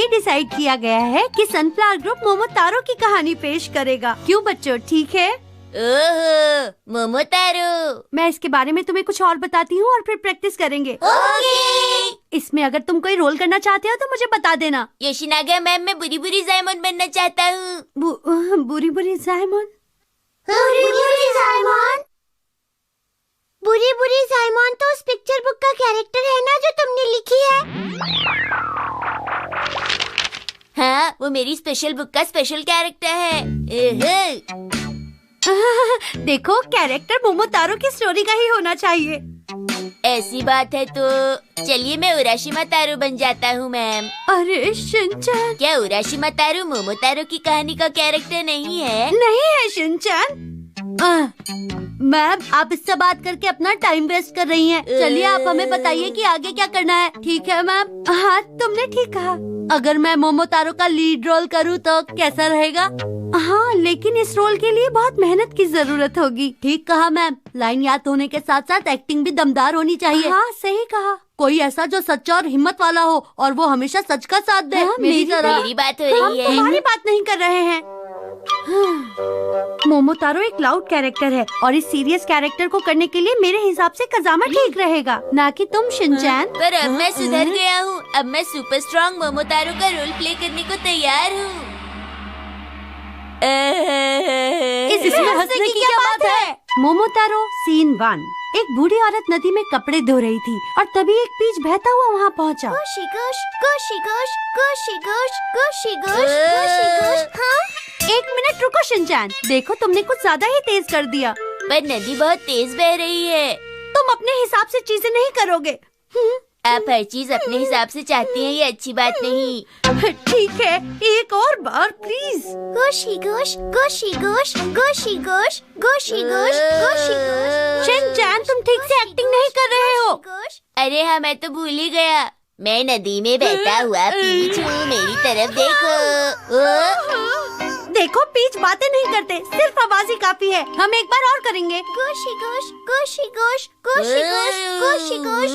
ये डिसाइड किया गया है कि सनफ्लावर ग्रुप मोमोतारो की कहानी पेश करेगा। क्यों बच्चों, ठीक है? ओहो, मोमोतारो। मैं इसके बारे में तुम्हें कुछ और बताती हूँ और फिर प्रैक्टिस करेंगे। ओके। इसमें अगर तुम कोई रोल करना चाहते हो तो मुझे बता देना। योशिनागा मैम, मैं बुरी बुरी जायमन बनना चाहता हूँ। बुरी बुरी जायमन? बुरी बुरी जायमन? बुरी बुरी जायमन तो उस पिक्चर बुक का कैरेक्टर है ना जो तुमने लिखी है? हाँ, वो मेरी स्पेशल बुक का स्पेशल कैरेक्टर है। देखो, कैरेक्टर मोमोतारो की स्टोरी का ही होना चाहिए। ऐसी बात है तो चलिए मैं उराशिमा तारो बन जाता हूँ मैम। अरे शिनचैन, क्या उराशिमा तारो मोमोतारो की कहानी का कैरेक्टर नहीं है? नहीं है शिनचैन। मैम, आप इससे बात करके अपना टाइम वेस्ट कर रही हैं। चलिए आप हमें बताइए कि आगे क्या करना है। ठीक है मैम। हाँ, तुमने ठीक कहा। अगर मैं मोमोतारो का लीड रोल करूँ तो कैसा रहेगा? हाँ, लेकिन इस रोल के लिए बहुत मेहनत की जरूरत होगी। ठीक कहा मैम। लाइन याद होने के साथ साथ एक्टिंग भी दमदार होनी चाहिए। हाँ, सही कहा। कोई ऐसा जो सच्चा और हिम्मत वाला हो और वो हमेशा सच का साथ दे। हाँ, मेरी बात हो रही है। तुम्हारी बात नहीं कर रहे हैं। मोमोतारो एक लाउड कैरेक्टर है और इस सीरियस कैरेक्टर को करने के लिए मेरे हिसाब से कजामा ठीक रहेगा, ना कि तुम शिनचैन। पर अब मैं सुधर गया हूँ। अब मैं सुपर स्ट्रॉन्ग मोमोतारो का रोल प्ले करने को तैयार हूँ। इसमें हंसने की क्या बात है? मोमोतारो सीन 1। एक बूढ़ी औरत नदी में कपड़े धो रही थी और तभी एक पीच बहता हुआ वहाँ पहुँचा। गोशी गोश, गोशी गोश, गोशी गोश, गोशी गोश, गोशी गोश। हाँ? 1 मिनट रुको शिनचैन, देखो तुमने कुछ ज्यादा ही तेज कर दिया। पर नदी बहुत तेज बह रही है। तुम अपने हिसाब से चीजें नहीं करोगे। आप हर चीज अपने हिसाब से चाहती हैं, ये अच्छी बात नहीं। ठीक है, एक और बार please. गोशी Gauss, गोशी Gauss, गोशी Gauss, गोशी Gauss, गोशी Gauss. Shinchan, तुम ठीक से एक्टिंग नहीं कर रहे हो। अरे हाँ, मैं तो भूल ही गया। मैं नदी में बहता हुआ पीच हूँ, मेरी तरफ देखो। देखो, पीच बातें नहीं करते, सिर्फ आवाज ही काफी है। हम एक बार और करेंगे। गोशी गोश, गोशी गोश, गोशी गोश, गोशी गोश।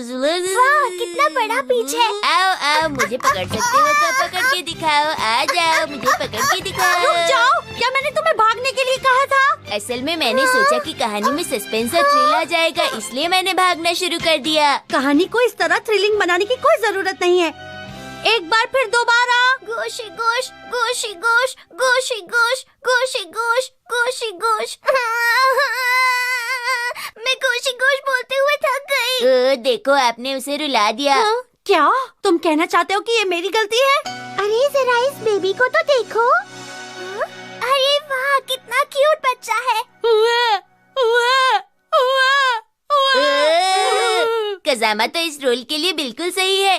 वाह, कितना बड़ा पीच है। आओ आओ, मुझे पकड़ सकते हो तो पकड़ के दिखाओ। आ जाओ, मुझे पकड़ के दिखाओ। रुक जाओ, क्या मैंने तुम्हें भागने के लिए कहा था? असल में मैंने सोचा कि कहानी में सस्पेंस और थ्रिल आ जाएगा, इसलिए मैंने भागना शुरू कर दिया। कहानी को इस तरह थ्रिलिंग बनाने की कोई जरूरत नहीं है। एक बार फिर दोबारा। गोशी गोश, गोशी गोश, गोशी गोश, गोशी गोश, गोशी गोश। मैं गोशी गोश बोलते हुए थक गई। देखो, आपने उसे रुला दिया। हाँ? क्या तुम कहना चाहते हो कि ये मेरी गलती है? अरे जरा इस बेबी को तो देखो। अरे वाह, कितना क्यूट बच्चा है। कजामा तो इस रोल के लिए बिल्कुल सही है।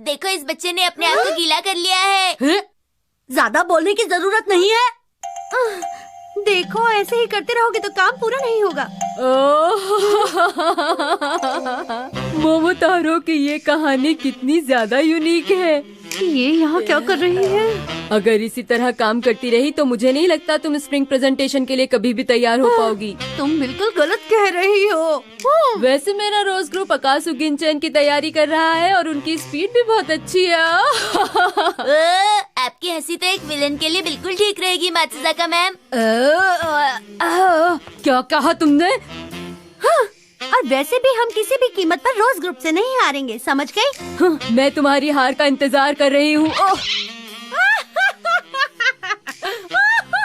देखो, इस बच्चे ने अपने आप को गीला कर लिया है। ज्यादा बोलने की जरूरत नहीं है। देखो, ऐसे ही करते रहोगे तो काम पूरा नहीं होगा। मोमोतारो की ये कहानी कितनी ज्यादा यूनिक है। ये यहाँ क्या कर रही है? अगर इसी तरह काम करती रही तो मुझे नहीं लगता तुम स्प्रिंग प्रेजेंटेशन के लिए कभी भी तैयार हो पाओगी। तुम बिल्कुल गलत कह रही हो। वैसे मेरा रोज ग्रुप अकासु गिनचैन की तैयारी कर रहा है और उनकी स्पीड भी बहुत अच्छी है। आपकी हंसी तो एक विलन के लिए बिल्कुल ठीक रहेगी मात्सुजाका मैम। क्या कहा तुमने? और वैसे भी हम किसी भी कीमत पर रोज ग्रुप से नहीं हारेंगे, समझ गई? मैं तुम्हारी हार का इंतजार कर रही हूँ।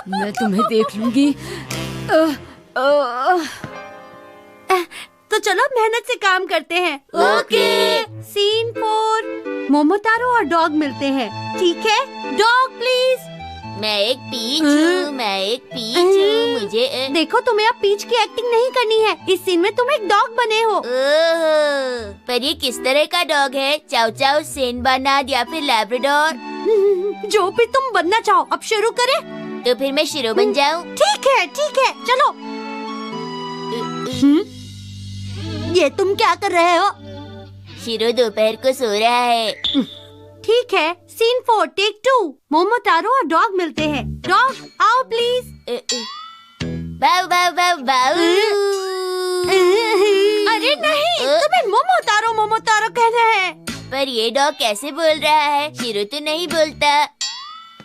मैं तुम्हें देख लूंगी। तो चलो मेहनत से काम करते हैं। ओके। सीन 4। मोमोतारो और डॉग मिलते हैं। ठीक है, डॉग प्लीज। मैं एक पीच हूँ, मैं एक पीच हूँ। मुझे देखो, तुम्हें अब पीच की एक्टिंग नहीं करनी है। इस सीन में तुम एक डॉग बने हो। पर ये किस तरह का डॉग है? चाउ चाउ, सेन बर्नार्ड या फिर लैब्राडोर? जो भी तुम बनना चाहो। अब शुरू करें? तो फिर मैं शिरो बन जाऊँ? ठीक है, चलो। ये तुम क्या कर रहे हो? शिरो दोपहर को सो रहा है। ठीक है, सीन 4 टेक 2। मोमोतारो और डॉग मिलते हैं। डॉग आओ प्लीज। बाऊ बाऊ बाऊ बाऊ। अरे नहीं, तुम्हें मोमोतारो कहना है। पर ये डॉग कैसे बोल रहा है? शिरो तो नहीं बोलता।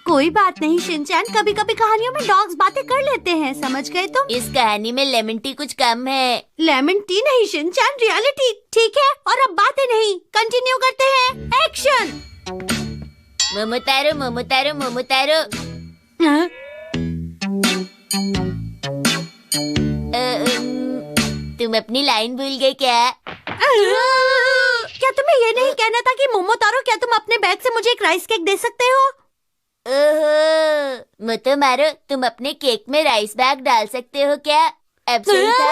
कोई बात नहीं शिनचैन, कभी कभी कहानियों में डॉग्स बातें कर लेते हैं, समझ गए तुम? इस कहानी में लेमन टी कुछ कम है। लेमन टी नहीं शिनचैन, रियलिटी। ठीक है, और अब बातें नहीं, कंटिन्यू करते हैं। एक्शन। मोमोतारो मोमोतारो मोमोतारो। तुम अपनी लाइन भूल गए क्या? क्या तुम्हें ये नहीं कहना था कि मोमोतारो, क्या तुम अपने बैग से मुझे एक राइस केक दे सकते हो? ओहो, मोटोमारो, तुम अपने केक में राइस बैग डाल सकते हो क्या? अब सही था।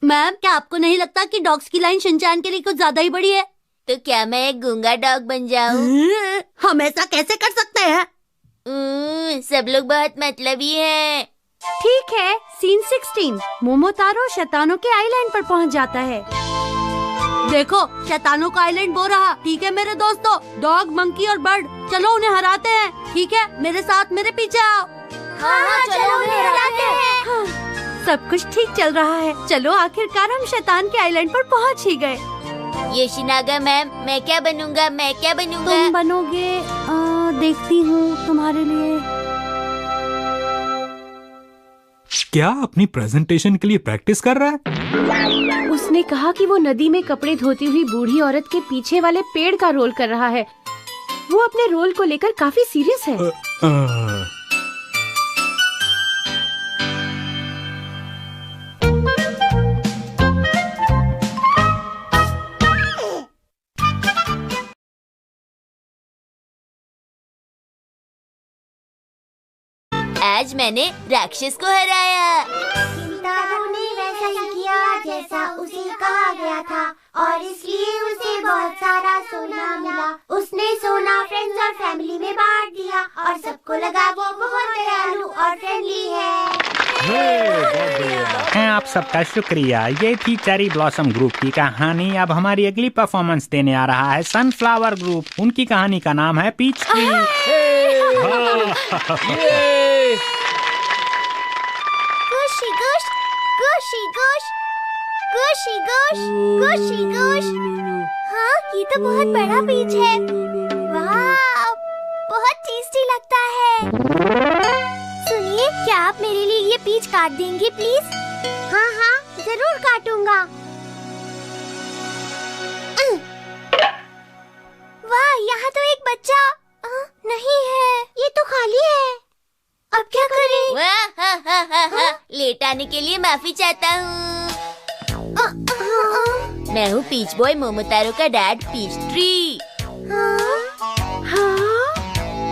मैम, क्या आपको नहीं लगता कि डॉग्स की लाइन शिनचैन के लिए कुछ ज्यादा ही बड़ी है? तो क्या मैं एक गूंगा डॉग बन जाऊं? हम ऐसा कैसे कर सकते हैं? सब लोग बहुत मतलबी हैं। ठीक है, सीन 16। मोमोतारो शैतानों के आइलैंड पर पहुंच जाता है। देखो, शैतानों का आइलैंड वो रहा। ठीक है मेरे दोस्तों, डॉग, मंकी और बर्ड, चलो उन्हें हराते हैं। ठीक है, मेरे साथ, मेरे पीछे आओ। हाँ, चलो उन्हें हराते हैं। सब कुछ ठीक चल रहा है। चलो, आखिरकार हम शैतान के आइलैंड पर पहुंच ही गए। योशिनागा मैम, मैं क्या बनूंगा? मैं क्या बनूंगा? तुम बनोगे, देखती हूँ तुम्हारे लिए। क्या अपनी प्रेजेंटेशन के लिए प्रैक्टिस कर रहा है? उसने कहा कि वो नदी में कपड़े धोती हुई बूढ़ी औरत के पीछे वाले पेड़ का रोल कर रहा है। वो अपने रोल को लेकर काफी सीरियस है। आज मैंने राक्षस को हराया। किंतारो ने वैसा ही किया जैसा उसे कहा गया था और इसलिए उसे बहुत सारा सोना मिला। उसने सोना फ्रेंड्स और फैमिली में बांट दिया और सबको लगा वो बहुत दयालु और फ्रेंडली है। आप सबका शुक्रिया। ये थी चेरी ब्लॉसम ग्रुप की कहानी। अब हमारी अगली परफॉर्मेंस देने आ रहा है सनफ्लावर ग्रुप। उनकी कहानी का नाम है पीच ट्री। गोशी गोश, गोशी गोश, गोशी गोश, गोशी गोश। हाँ, ये तो बहुत बड़ा पीच है। वाह, बहुत टेस्टी लगता है। सुनिए, क्या आप मेरे लिए ये पीच काट देंगे प्लीज? हाँ हाँ, जरूर काटूंगा। वाह, यहाँ तो एक बच्चा नहीं है, ये तो खाली है। अब क्या करें? वाह, हा, हा, हा, हा। लेट आने के लिए माफी चाहता हूँ। मैं हूँ पीच बॉय मोमोतारो का डैड, पीच ट्री।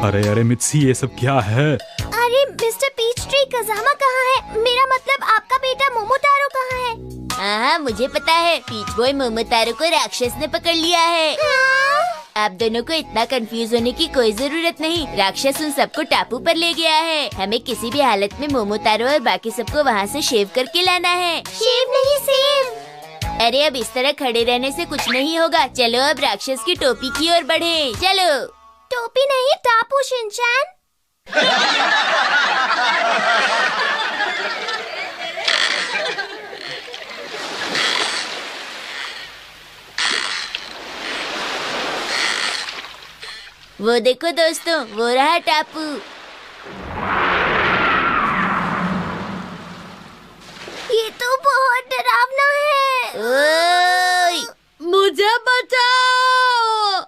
अरे अरे मित्सी, ये सब क्या है? अरे मिस्टर पीच ट्री, कज़ामा कहाँ है? मेरा मतलब आपका बेटा मोमोतारो कहाँ है? हाँ, मुझे पता है। पीच बॉय मोमोतारो को राक्षस ने पकड़ लिया है। आप दोनों को इतना कंफ्यूज होने की कोई जरूरत नहीं। राक्षस उन सबको टापू पर ले गया है। हमें किसी भी हालत में मोमोतारो और बाकी सबको वहाँ से शेव करके लाना है। शेव नहीं, सेव। अरे अब इस तरह खड़े रहने से कुछ नहीं होगा। चलो अब राक्षस की टोपी की ओर बढ़े। चलो। टोपी नहीं, टापू शिनचैन। वो देखो दोस्तों, वो रहा टापू। ये तो बहुत डरावना है। ओए, मुझे बचाओ।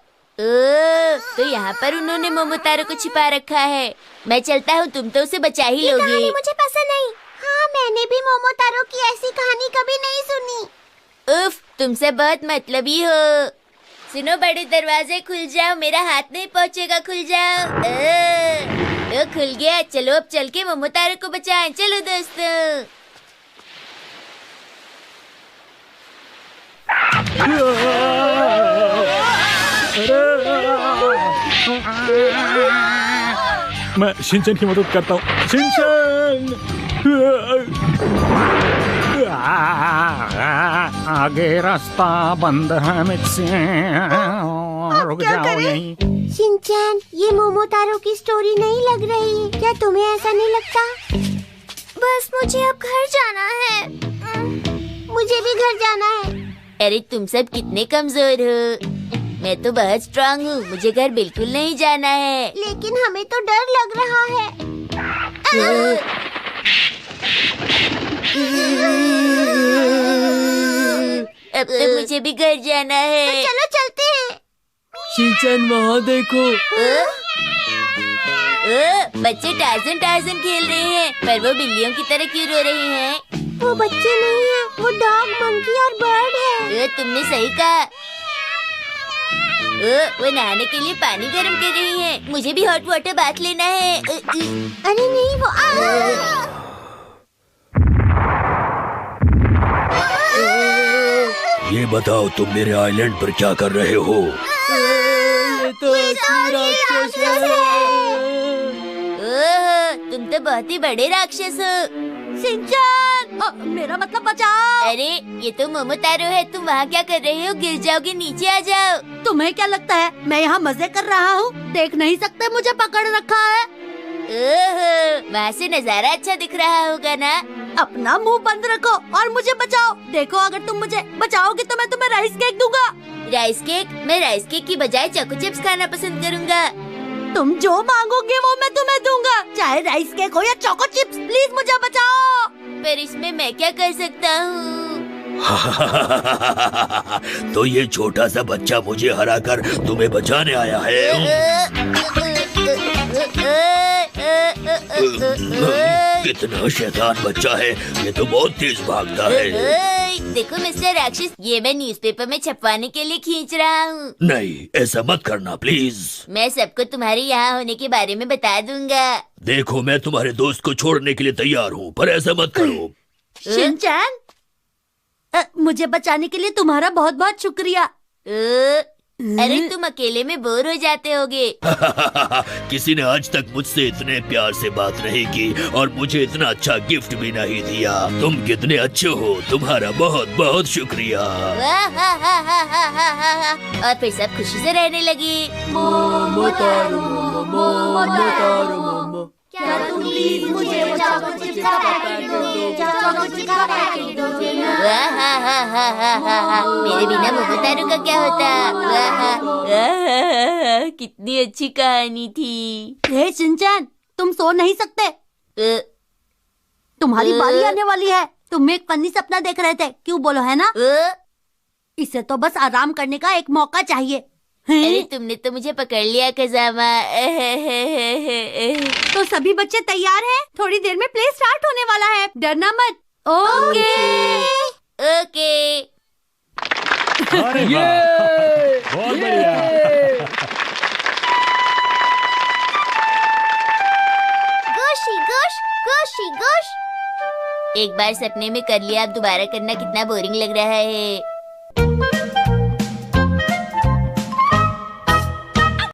तो यहाँ पर उन्होंने मोमोतारो को छिपा रखा है। मैं चलता हूँ, तुम तो उसे बचा ही ये लोगे। कहानी मुझे पसंद नहीं। हाँ, मैंने भी मोमोतारो की ऐसी कहानी कभी नहीं सुनी। उफ, तुमसे बहुत मतलबी हो। सुनो, बड़े दरवाजे खुल जाओ, मेरा हाथ नहीं पहुँचेगा, खुल जाओ। तो खुल गया। चलो अब चल के मोमोतारो को बचाएं। चलो दोस्तों। मैं शिनचैन की मदद करता हूँ। शिनचैन! आगे रास्ता बंद है मुझसे। रुक जाओ यहीं। शिनचैन, ये मोमोतारो की स्टोरी नहीं लग रही। क्या तुम्हें ऐसा नहीं लगता? बस मुझे अब घर जाना है। मुझे भी घर जाना है। अरे तुम सब कितने कमजोर हो। मैं तो बहुत स्ट्रांग हूँ, मुझे घर बिल्कुल नहीं जाना है। लेकिन हमें तो डर लग रहा है। अब तो मुझे भी घर जाना है। चलो चलते हैं। शिनचैन वहाँ देखो। बच्चे टार्जन टार्जन खेल रहे हैं, पर वो बिल्लियों की तरह क्यों रो रहे हैं? वो बच्चे नहीं है, वो डॉग, मंकी और बर्ड है। तुमने सही कहा। वो नहाने के लिए पानी गर्म कर रही हैं। मुझे भी हॉट वाटर बाथ लेना है। अरे नहीं, वो ये बताओ तुम मेरे आइलैंड पर क्या कर रहे हो? ये तो असली राक्षस है। तुम तो बहुत ही बड़े राक्षस हो। शिनचैन, मेरा मतलब बचाओ। अरे ये तो मोमोतारो है, तुम वहाँ क्या कर रहे हो? गिर जाओगे, नीचे आ जाओ। तुम्हें क्या लगता है मैं यहाँ मजे कर रहा हूँ? देख नहीं सकते मुझे पकड़ रखा है। वहाँ से नजारा अच्छा दिख रहा होगा ना? अपना मुंह बंद रखो और मुझे बचाओ। देखो अगर तुम मुझे बचाओगे तो मैं तुम्हें राइस केक दूंगा। Rice cake? मैं राइस केक की बजाय चोको चिप्स खाना पसंद करूँगा। तुम जो मांगोगे वो मैं तुम्हें दूंगा, चाहे राइस केक हो या चोको चिप्स। प्लीज मुझे बचाओ। पर इसमें मैं क्या कर सकता हूँ? तो ये छोटा सा बच्चा मुझे हराकर तुम्हें बचाने आया है। कितना शैतान बच्चा है, ये तो बहुत तेज भागता है। देखो मिस्टर राक्षस, ये मैं न्यूज़पेपर में छपवाने के लिए खींच रहा हूँ। नहीं, ऐसा मत करना प्लीज। मैं सबको तुम्हारे यहाँ होने के बारे में बता दूंगा। देखो मैं तुम्हारे दोस्त को छोड़ने के लिए तैयार हूँ, पर ऐसा मत करो। शिनचैन, मुझे बचाने के लिए तुम्हारा बहुत बहुत शुक्रिया। अरे तुम अकेले में बोर हो जाते होगे। किसी ने आज तक मुझसे इतने प्यार से बात नहीं की और मुझे इतना अच्छा गिफ्ट भी नहीं दिया। तुम कितने अच्छे हो, तुम्हारा बहुत बहुत शुक्रिया। और फिर सब खुशी से रहने लगी। मोमोतारो मोमो। क्या तुम प्लीज मुझे वो चोको चिप्स का पैकेट दोगे? चोको चिप्स का पैकेट दोगे ना? मेरे बिना मोमोतारो का क्या होता? कितनी अच्छी कहानी थी। हे शिनचैन, तुम सो नहीं सकते। तुम्हारी बारी आने वाली है। तुम एक फनी सपना देख रहे थे, क्यों बोलो है ना? इसे तो बस आराम करने का एक मौका चाहिए। अरे तुमने तो मुझे पकड़ लिया कजामा। तो सभी बच्चे तैयार हैं? थोड़ी देर में प्ले स्टार्ट होने वाला है, डरना मत। ओके। ओके। अरे वाह, बहुत बढ़िया। गोशी गोश, गोशी गोश। एक बार सपने में कर लिया, अब दोबारा करना कितना बोरिंग लग रहा है।